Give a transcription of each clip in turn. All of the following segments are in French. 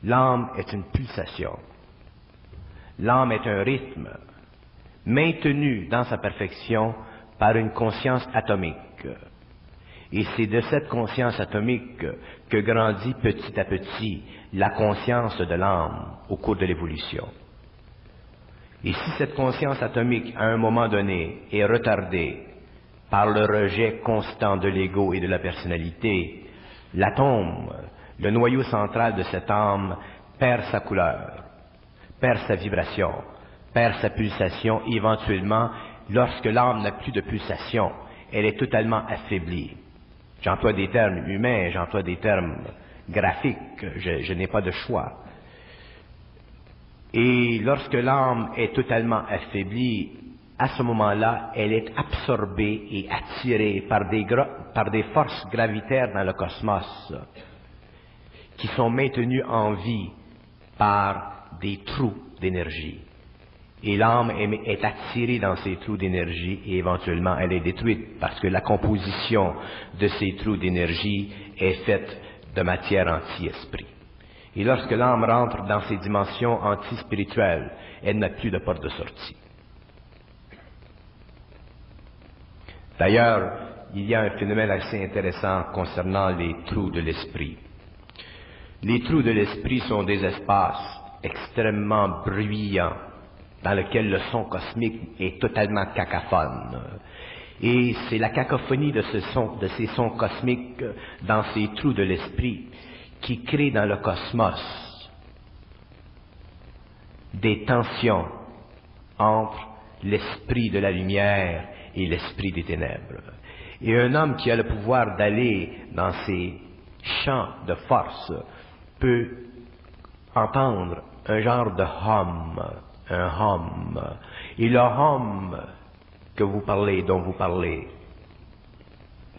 L'âme est une pulsation. L'âme est un rythme maintenu dans sa perfection par une conscience atomique. Et c'est de cette conscience atomique que grandit petit à petit la conscience de l'âme au cours de l'évolution. Et si cette conscience atomique, à un moment donné, est retardée par le rejet constant de l'ego et de la personnalité, l'atome, le noyau central de cette âme, perd sa couleur, perd sa vibration, perd sa pulsation, et éventuellement, lorsque l'âme n'a plus de pulsation, elle est totalement affaiblie. J'emploie des termes humains, j'emploie des termes graphiques, je n'ai pas de choix. Et lorsque l'âme est totalement affaiblie, à ce moment-là, elle est absorbée et attirée par des forces gravitaires dans le cosmos qui sont maintenues en vie par des trous d'énergie. Et l'âme est attirée dans ces trous d'énergie et éventuellement elle est détruite parce que la composition de ces trous d'énergie est faite de matière anti-esprit. Et lorsque l'âme rentre dans ces dimensions anti-spirituelles, elle n'a plus de porte de sortie. D'ailleurs, il y a un phénomène assez intéressant concernant les trous de l'esprit. Les trous de l'esprit sont des espaces extrêmement bruyants dans lesquels le son cosmique est totalement cacophone. Et c'est la cacophonie de ces sons cosmiques dans ces trous de l'esprit qui crée dans le cosmos des tensions entre l'esprit de la lumière et l'esprit des ténèbres. Et un homme qui a le pouvoir d'aller dans ces champs de force peut entendre un genre de hum, un hum. Et le hum dont vous parlez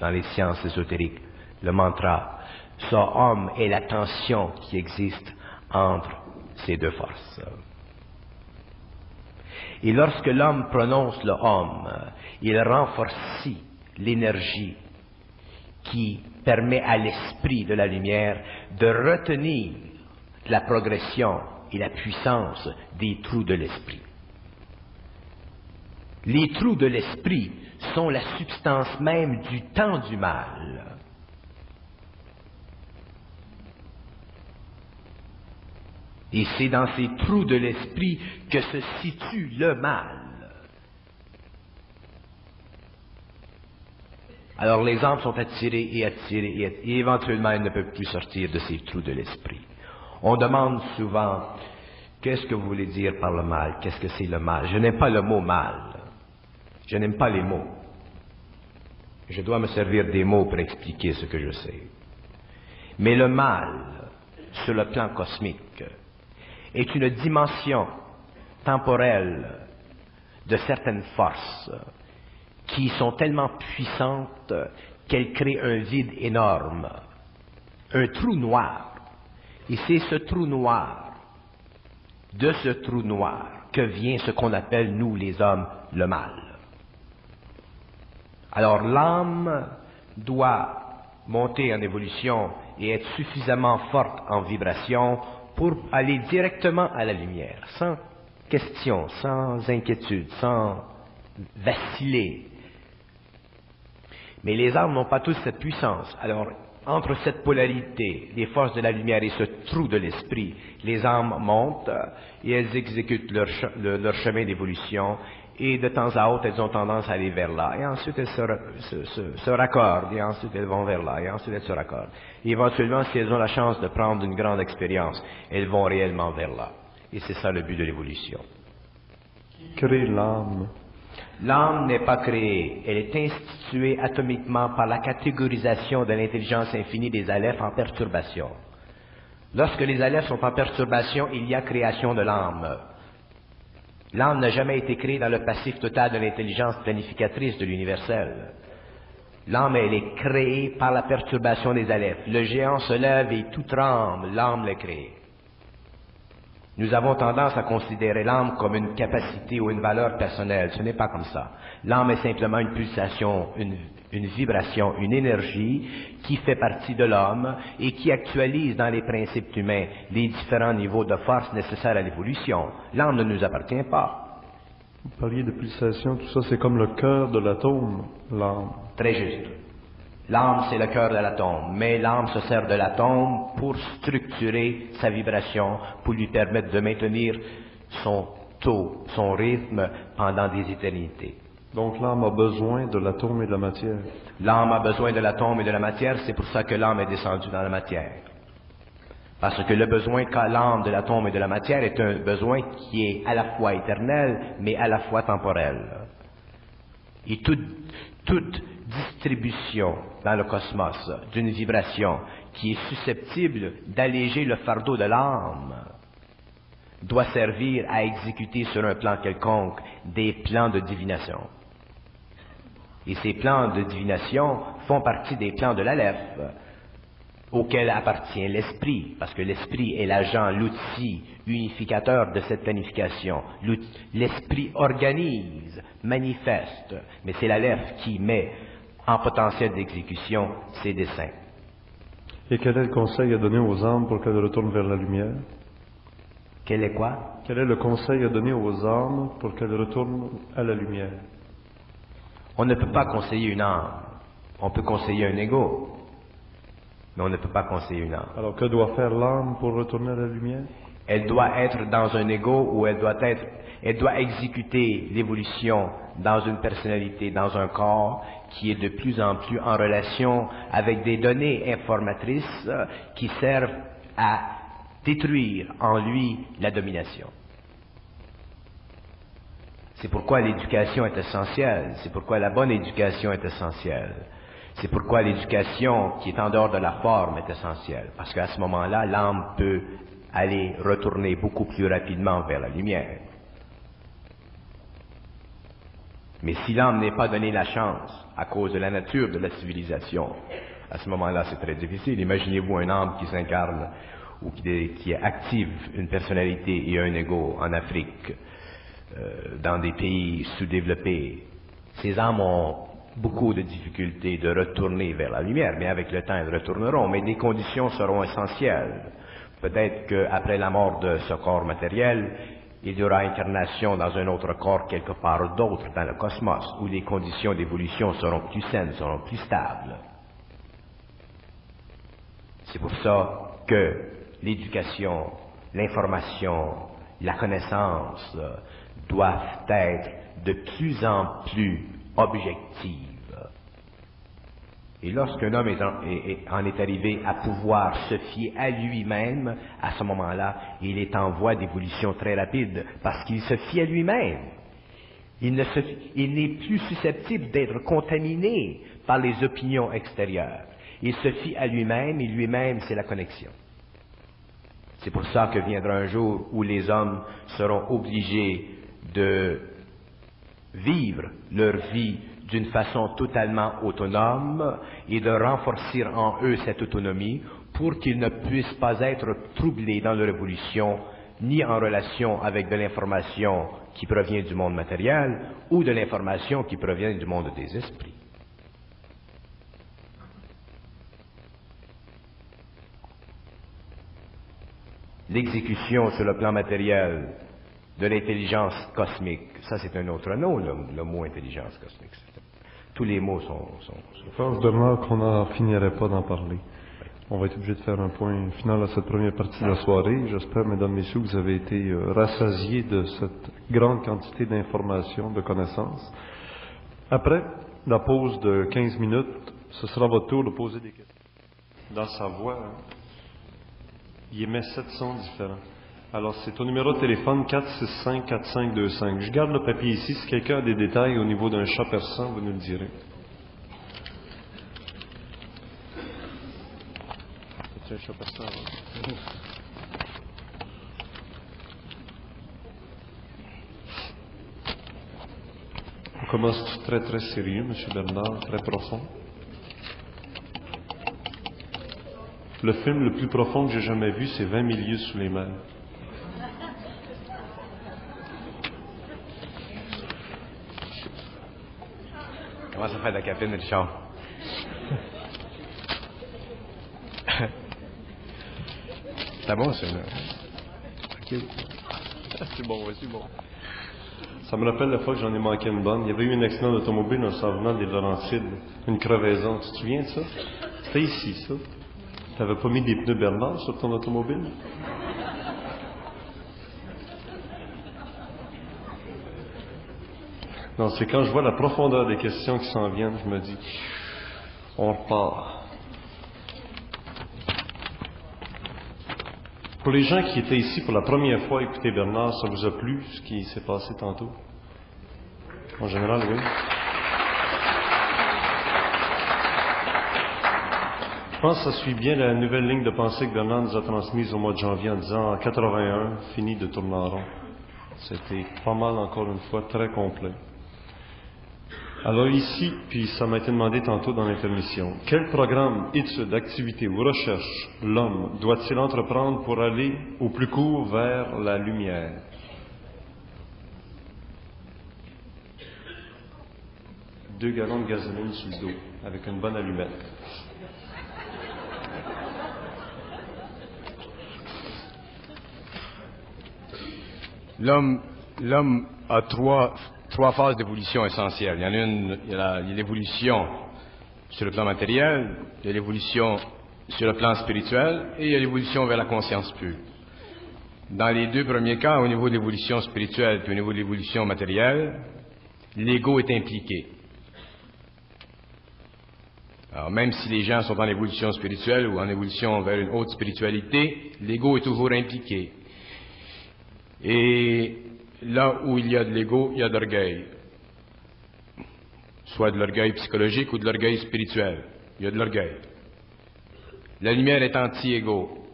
dans les sciences ésotériques, le mantra, ce hum est la tension qui existe entre ces deux forces. Et lorsque l'homme prononce le hum, il renforce l'énergie qui permet à l'esprit de la lumière de retenir la progression et la puissance des trous de l'esprit. Les trous de l'esprit sont la substance même du temps du mal. Et c'est dans ces trous de l'esprit que se situe le mal. Alors les âmes sont attirées et éventuellement elles ne peuvent plus sortir de ces trous de l'esprit. On demande souvent, qu'est-ce que vous voulez dire par le mal? Qu'est-ce que c'est le mal? Je n'aime pas le mot mal. Je n'aime pas les mots. Je dois me servir des mots pour expliquer ce que je sais. Mais le mal, sur le plan cosmique, est une dimension temporelle de certaines forces qui sont tellement puissantes qu'elles créent un vide énorme, un trou noir. Et c'est ce trou noir, de ce trou noir, que vient ce qu'on appelle, nous les hommes, le mal. Alors l'âme doit monter en évolution et être suffisamment forte en vibration pour aller directement à la lumière, sans question, sans inquiétude, sans vaciller. Mais les âmes n'ont pas tous cette puissance. Alors, entre cette polarité, les forces de la lumière et ce trou de l'esprit, les âmes montent et elles exécutent leur chemin d'évolution. Et de temps à autre, elles ont tendance à aller vers là. Et ensuite, elles se raccordent. Et ensuite, elles vont vers là. Et ensuite, elles se raccordent. Et éventuellement, si elles ont la chance de prendre une grande expérience, elles vont réellement vers là. Et c'est ça le but de l'évolution. Qui crée l'âme? L'âme n'est pas créée. Elle est instituée atomiquement par la catégorisation de l'intelligence infinie des alephes en perturbation. Lorsque les alephes sont en perturbation, il y a création de l'âme. L'âme n'a jamais été créée dans le passif total de l'intelligence planificatrice de l'universel. L'âme, elle est créée par la perturbation des alephes. Le géant se lève et tout tremble, l'âme l'est créée. Nous avons tendance à considérer l'âme comme une capacité ou une valeur personnelle. Ce n'est pas comme ça. L'âme est simplement une pulsation, une vibration, une énergie qui fait partie de l'homme et qui actualise dans les principes humains les différents niveaux de force nécessaires à l'évolution. L'âme ne nous appartient pas. Vous parliez de pulsation, tout ça, c'est comme le cœur de l'atome, l'âme. Très juste. L'âme, c'est le cœur de l'atome, mais l'âme se sert de l'atome pour structurer sa vibration, pour lui permettre de maintenir son taux, son rythme pendant des éternités. Donc l'âme a besoin de l'atome et de la matière. L'âme a besoin de l'atome et de la matière, c'est pour ça que l'âme est descendue dans la matière. Parce que le besoin qu'a l'âme de l'atome et de la matière est un besoin qui est à la fois éternel, mais à la fois temporel. Et toute distribution dans le cosmos d'une vibration qui est susceptible d'alléger le fardeau de l'âme doit servir à exécuter sur un plan quelconque des plans de divination. Et ces plans de divination font partie des plans de l'Aleph, auquel appartient l'esprit, parce que l'esprit est l'agent, l'outil unificateur de cette planification. L'esprit organise, manifeste, mais c'est l'Aleph qui met en potentiel d'exécution ses desseins. Et quel est le conseil à donner aux âmes pour qu'elles retournent vers la lumière? Quel est quoi? Quel est le conseil à donner aux âmes pour qu'elles retournent à la lumière? On ne peut pas conseiller une âme. On peut conseiller un ego, mais on ne peut pas conseiller une âme. Alors que doit faire l'âme pour retourner à la lumière? Elle doit être dans un ego où elle doit exécuter l'évolution dans une personnalité, dans un corps qui est de plus en plus en relation avec des données informatrices qui servent à détruire en lui la domination. C'est pourquoi l'éducation est essentielle, c'est pourquoi la bonne éducation est essentielle. C'est pourquoi l'éducation qui est en dehors de la forme est essentielle, parce qu'à ce moment-là, l'âme peut aller retourner beaucoup plus rapidement vers la lumière. Mais si l'âme n'est pas donné la chance, à cause de la nature de la civilisation, à ce moment-là, c'est très difficile. Imaginez-vous un âme qui s'incarne ou qui active une personnalité et un ego en Afrique, dans des pays sous-développés. Ces âmes ont beaucoup de difficultés de retourner vers la lumière, mais avec le temps, elles retourneront. Mais des conditions seront essentielles. Peut-être qu'après la mort de ce corps matériel, il y aura incarnation dans un autre corps quelque part d'autre dans le cosmos, où les conditions d'évolution seront plus saines, seront plus stables. C'est pour ça que l'éducation, l'information, la connaissance doivent être de plus en plus objectives. Et lorsqu'un homme en est arrivé à pouvoir se fier à lui-même, à ce moment-là, il est en voie d'évolution très rapide, parce qu'il se fie à lui-même. Il n'est plus susceptible d'être contaminé par les opinions extérieures. Il se fie à lui-même, et lui-même, c'est la connexion. C'est pour ça que viendra un jour où les hommes seront obligés de vivre leur vie d'une façon totalement autonome et de renforcer en eux cette autonomie pour qu'ils ne puissent pas être troublés dans leur évolution, ni en relation avec de l'information qui provient du monde matériel ou de l'information qui provient du monde des esprits. L'exécution sur le plan matériel de l'intelligence cosmique, ça c'est un autre nom, le mot intelligence cosmique. Tous les mots sont... Je pense, Bernard, qu'on n'en finirait pas d'en parler. On va être obligé de faire un point final à cette première partie de la soirée. J'espère, mesdames, messieurs, que vous avez été rassasiés de cette grande quantité d'informations, de connaissances. Après la pause de 15 minutes, ce sera votre tour de poser des questions. Dans sa voix, il émet 7 sons différents. Alors, c'est au numéro de téléphone 465-4525. Je garde le papier ici. Si quelqu'un a des détails au niveau d'un chat persan, vous nous le direz. C'est un chat persan, hein? On commence très très sérieux, M. Bernard, très profond. Le film le plus profond que j'ai jamais vu, c'est 20 milieux sous les mers. Comment ça fait de la caféine, Richard? C'est bon, ça. OK. C'est bon, oui, c'est bon. Ça me rappelle la fois que j'en ai manqué une bonne. Il y avait eu un accident d'automobile en s'en venant des Laurentides. Une crevaison. Tu te souviens de ça? C'était ici, ça. Tu n'avais pas mis des pneus Bernard sur ton automobile? Non, c'est quand je vois la profondeur des questions qui s'en viennent, je me dis, on repart. Pour les gens qui étaient ici pour la première fois, écoutez Bernard, ça vous a plu ce qui s'est passé tantôt? En général, oui. Je pense que ça suit bien la nouvelle ligne de pensée que Bernard nous a transmise au mois de janvier en disant en 81, fini de tourner en rond. C'était pas mal encore une fois, très complet. Alors ici, puis ça m'a été demandé tantôt dans l'intermission, quel programme, étude, activité ou recherche l'homme doit-il entreprendre pour aller au plus court vers la lumière? Deux gallons de gasoline sur le dos, avec une bonne allumette. L'homme a trois phases d'évolution essentielles. Il y en a une, il y a l'évolution sur le plan matériel, il y a l'évolution sur le plan spirituel et il y a l'évolution vers la conscience pure. Dans les deux premiers cas, au niveau de l'évolution spirituelle et au niveau de l'évolution matérielle, l'ego est impliqué. Alors, même si les gens sont en évolution spirituelle ou en évolution vers une haute spiritualité, l'ego est toujours impliqué. Et là où il y a de l'ego, il y a de l'orgueil. Soit de l'orgueil psychologique ou de l'orgueil spirituel. Il y a de l'orgueil. La lumière est anti-égo.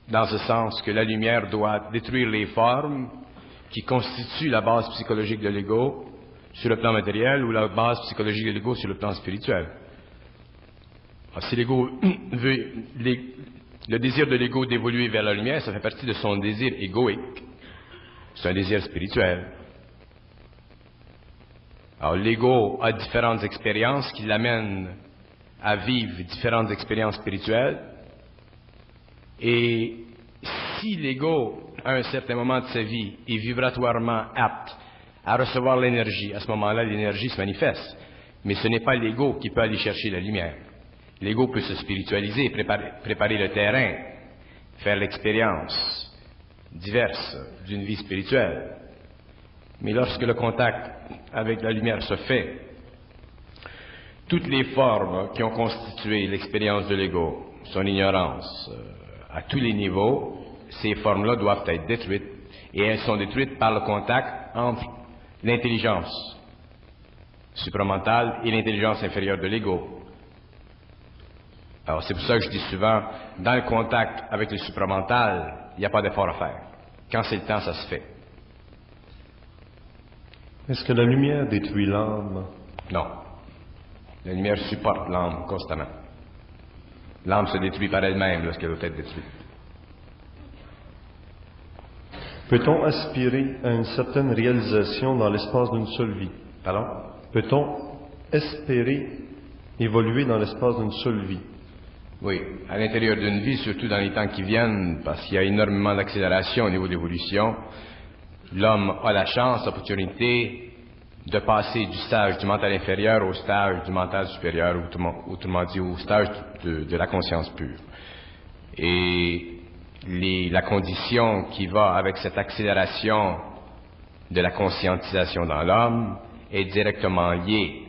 Dans ce sens que la lumière doit détruire les formes qui constituent la base psychologique de l'ego sur le plan matériel ou la base psychologique de l'ego sur le plan spirituel. Alors, si l'ego veut... Le désir de l'ego d'évoluer vers la lumière, ça fait partie de son désir égoïque. C'est un désir spirituel. Alors, l'ego a différentes expériences qui l'amènent à vivre différentes expériences spirituelles. Et si l'ego, à un certain moment de sa vie, est vibratoirement apte à recevoir l'énergie, à ce moment-là, l'énergie se manifeste. Mais ce n'est pas l'ego qui peut aller chercher la lumière. L'ego peut se spiritualiser, préparer le terrain, faire l'expérience diverse d'une vie spirituelle. Mais lorsque le contact avec la lumière se fait, toutes les formes qui ont constitué l'expérience de l'ego, son ignorance, à tous les niveaux, ces formes-là doivent être détruites. Et elles sont détruites par le contact entre l'intelligence supramentale et l'intelligence inférieure de l'ego. Alors, c'est pour ça que je dis souvent, dans le contact avec le supramental, il n'y a pas d'effort à faire. Quand c'est le temps, ça se fait. Est-ce que la lumière détruit l'âme? Non. La lumière supporte l'âme constamment. L'âme se détruit par elle-même lorsqu'elle doit être détruite. Peut-on aspirer à une certaine réalisation dans l'espace d'une seule vie? Pardon? Peut-on espérer évoluer dans l'espace d'une seule vie? Oui, à l'intérieur d'une vie, surtout dans les temps qui viennent, parce qu'il y a énormément d'accélération au niveau de l'évolution, l'homme a la chance, l'opportunité de passer du stage du mental inférieur au stage du mental supérieur, autrement dit au stage de la conscience pure. Et la condition qui va avec cette accélération de la conscientisation dans l'homme est directement liée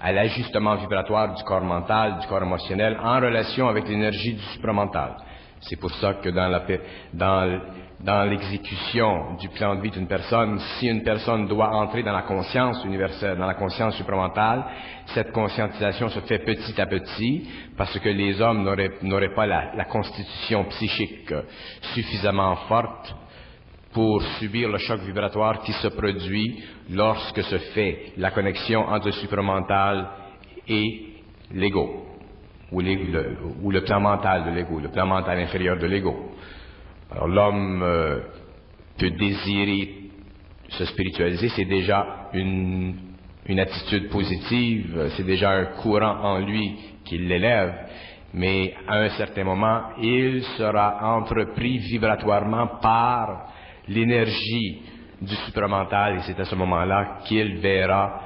à l'ajustement vibratoire du corps mental, du corps émotionnel, en relation avec l'énergie du supramental. C'est pour ça que dans l'exécution du plan de vie d'une personne, si une personne doit entrer dans la conscience universelle, dans la conscience supramentale, cette conscientisation se fait petit à petit, parce que les hommes n'auraient pas la constitution psychique suffisamment forte pour subir le choc vibratoire qui se produit lorsque se fait la connexion entre le supramental et l'ego, ou le plan mental de l'ego, le plan mental inférieur de l'ego. Alors l'homme peut désirer se spiritualiser, c'est déjà une une attitude positive, c'est déjà un courant en lui qui l'élève, mais à un certain moment, il sera entrepris vibratoirement par l'énergie du supramental, et c'est à ce moment-là qu'il verra,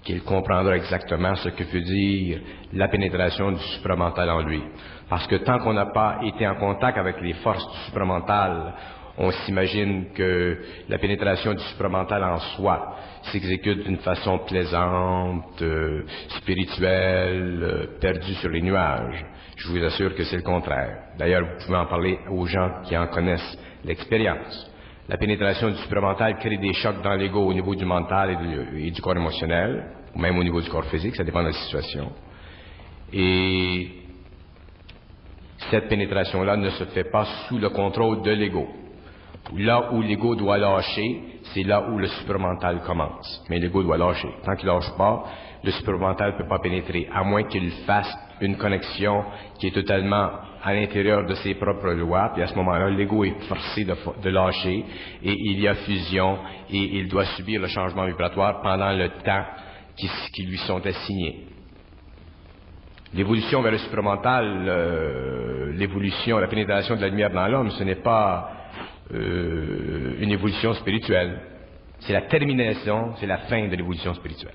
qu'il comprendra exactement ce que veut dire la pénétration du supramental en lui. Parce que tant qu'on n'a pas été en contact avec les forces du supramental, on s'imagine que la pénétration du supramental en soi s'exécute d'une façon plaisante, spirituelle, perdue sur les nuages. Je vous assure que c'est le contraire. D'ailleurs, vous pouvez en parler aux gens qui en connaissent l'expérience. La pénétration du supramental crée des chocs dans l'ego au niveau du mental et du corps émotionnel, ou même au niveau du corps physique, ça dépend de la situation. Et cette pénétration-là ne se fait pas sous le contrôle de l'ego. Là où l'ego doit lâcher, c'est là où le supramental commence. Mais l'ego doit lâcher. Tant qu'il ne lâche pas, le supramental ne peut pas pénétrer, à moins qu'il fasse une connexion qui est totalement à l'intérieur de ses propres lois, puis à ce moment-là, l'ego est forcé de lâcher, et il y a fusion, et il doit subir le changement vibratoire pendant le temps qui lui sont assignés. L'évolution vers le supramental, l'évolution, la pénétration de la lumière dans l'homme, ce n'est pas une évolution spirituelle. C'est la terminaison, c'est la fin de l'évolution spirituelle.